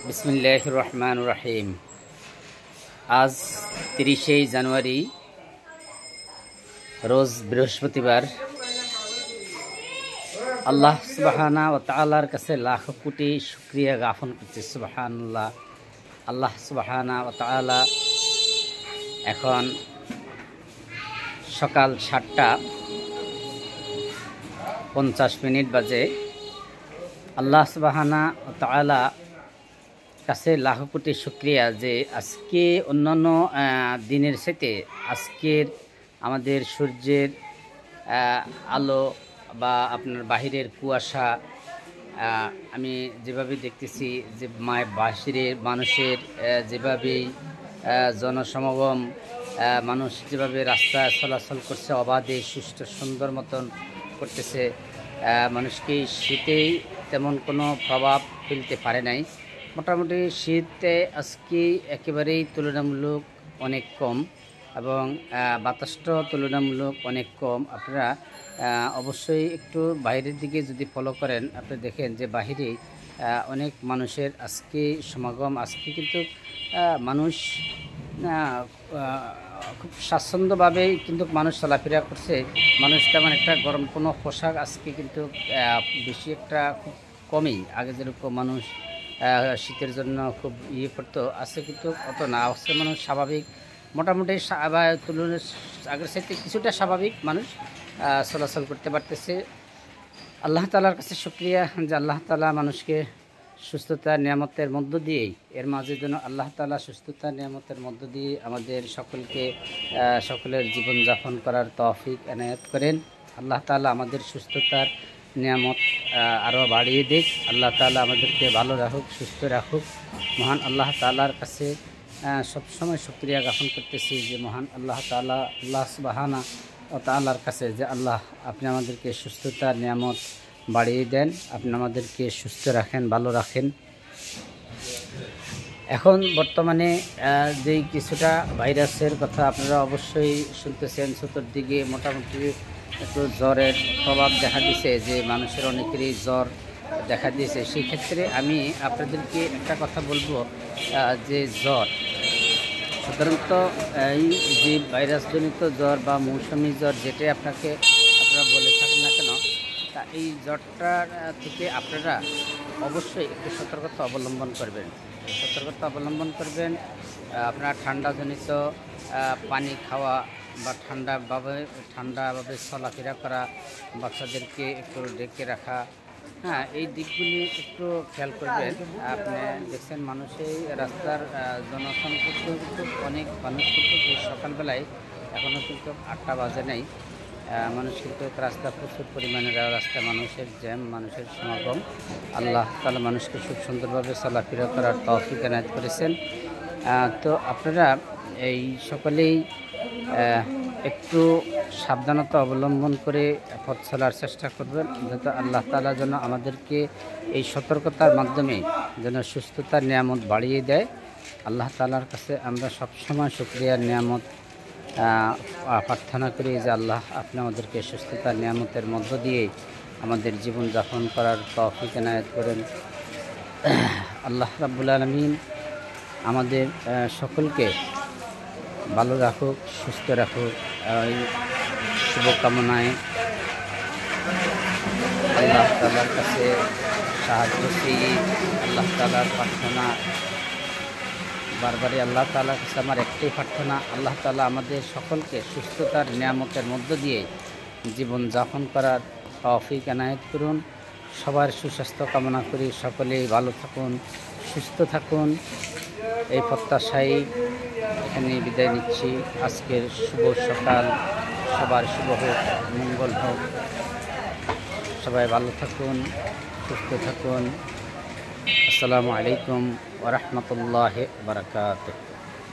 বিসমিল্লাহির রহমানির রহিম। আজ 30শে জানুয়ারি, রোজ বৃহস্পতিবার। আল্লাহ সুবহানাহু ওয়া তাআলার কাছে লাখ কোটি শুকরিয়া জ্ঞাপন করছি। সুবহানাল্লাহ। আল্লাহ সুবহানাহু ওয়া তাআলা এখন সকাল 7:50 বাজে। আল্লাহ সুবহানাহু ওয়া তাআলা কাছে লাখ কোটি শুকরিয়া যে আজকে অন্যান্য দিনের সাথে আজকের আমাদের সূর্যের আলো বা আপনার বাহিরের কুয়াশা, আমি যেভাবে দেখতেছি যে বাহিরের মানুষের যেভাবেই জনসমাগম, মানুষ যেভাবে রাস্তায় চলাচল করছে অবাধে সুষ্ঠু সুন্দর মতন করতেছে, মানুষকে শীতেই তেমন কোনো প্রভাব ফেলতে পারে নাই। মোটামুটি শীতে আজকে একেবারেই তুলনামূলক অনেক কম এবং বাতাসটাও তুলনামূলক অনেক কম। আপনারা অবশ্যই একটু বাইরের দিকে যদি ফলো করেন, আপনি দেখেন যে বাহিরে অনেক মানুষের আজকে সমাগম। আজকে কিন্তু মানুষ খুব স্বাচ্ছন্দ্যভাবেই কিন্তু মানুষ চলাফেরা করছে। মানুষ তেমন একটা গরম কোনো পোশাক আজকে কিন্তু বেশি একটা খুব কমই। আগে যেরকম মানুষ শীতের জন্য খুব করতো, আজকে কিন্তু অত না। আজকে মানুষ স্বাভাবিক, মোটামুটি তুলনায় আগের সাথে কিছুটা স্বাভাবিক মানুষ চলাচল করতে পারতেছে। আল্লাহ তাআলার কাছে শুকরিয়া যে আল্লাহ তাআলা মানুষকে সুস্থতা নিয়ামতের মধ্য দিয়েই, এর মাঝে যেন আল্লাহ তাআলা সুস্থতা নিয়ামতের মধ্য দিয়ে আমাদের সকলকে সকলের জীবনযাপন করার তৌফিক এনায়েত করেন। আল্লাহ তাআলা আমাদের সুস্থতার নিয়ামত আরও বাড়িয়ে দিক। আল্লাহ তাআলা আমাদেরকে ভালো রাখুক, সুস্থ রাখুক। মহান আল্লাহ তাআলার কাছে সবসময় শুকরিয়া জ্ঞাপন করতেছি যে মহান আল্লাহ তাআলা, আল্লাহ সুবহানাহু ওয়া তাআলার কাছে যে আল্লাহ, আপনি আমাদেরকে সুস্থতার নিয়ামত বাড়িয়ে দেন, আপনি আমাদেরকে সুস্থ রাখেন, ভালো রাখেন। এখন বর্তমানে যেই কিছুটা ভাইরাসের কথা আপনারা অবশ্যই শুনতেছেন, চতুর্দিকে মোটামুটি একটু জ্বরের প্রভাব দেখা দিছে, যে মানুষের অনেকেরই জ্বর দেখা দিয়েছে। সেই ক্ষেত্রে আমি আপনাদেরকে একটা কথা বলবো যে জ্বর সাধারণত এই যে ভাইরাসজনিত জ্বর বা মৌসুমি জ্বর, যেটাই আপনারা বলে থাকেন না কেন, তা এই জ্বরটার থেকে আপনারা অবশ্যই একটু সতর্কতা অবলম্বন করবেন। আপনারা ঠান্ডাজনিত পানি খাওয়া বা ঠান্ডাভাবে চলাফেরা করা, বাচ্চাদেরকে একটু ঢেকে রাখা, এই দিকগুলি একটু খেয়াল করবেন। আপনি দেখছেন মানুষের রাস্তার জনসংখ্যা কিন্তু অনেক মানুষ কিন্তু এই সকালবেলায় এখনও কিন্তু 8টা বাজে নাই, মানুষ কিন্তু রাস্তা প্রচুর পরিমাণে রাস্তায় মানুষের জ্যাম, মানুষের সমাগম। আল্লাহ তাআলা মানুষকে খুব সুন্দরভাবে চলাফেরা করার তৌফিক এনায়েত করেছেন। তো আপনারা এই সকলেই একটু সাবধানতা অবলম্বন করে পথ চলার চেষ্টা করবেন, যাতে আল্লাহ তাআলা যেন আমাদেরকে এই সতর্কতার মাধ্যমে যেন সুস্থতার নিয়ামত বাড়িয়ে দেয়। আল্লাহ তাআলার কাছে আমরা সবসময় শুকরিয়ার নিয়ামত প্রার্থনা করি যে আল্লাহ, আপনি আমাদেরকে সুস্থতার নিয়ামতের মধ্য দিয়ে আমাদের জীবনযাপন করার তৌফিক এনায়েত করেন। আল্লাহ রাব্বুল আলামিন আমাদের সকলকে ভালো রাখুক, সুস্থ রাখুক, এই শুভকামনায় আল্লাহ তাআলার কাছে সাহায্য চেয়ে আল্লাহ তাআলার প্রার্থনা বারবারই আল্লাহ তাআলার কাছে আমার একটাই প্রার্থনা, আল্লাহ তাআলা আমাদের সকলকে সুস্থতার নিয়ামতের মধ্য দিয়ে জীবনযাপন করার তৌফিক এনায়েত করুন। সবার সুস্বাস্থ্য কামনা করি, সকলেই ভালো থাকুন, সুস্থ থাকুন, এই প্রত্যাশায় এখানে বিদায় নিচ্ছি। আজকের শুভ সকাল সবার শুভ হোক, মঙ্গল হোক, সবাই ভালো থাকুন, সুস্থ থাকুন। আসসালামু আলাইকুম ওয়া রাহমাতুল্লাহি ওয়া বারাকাতুহু।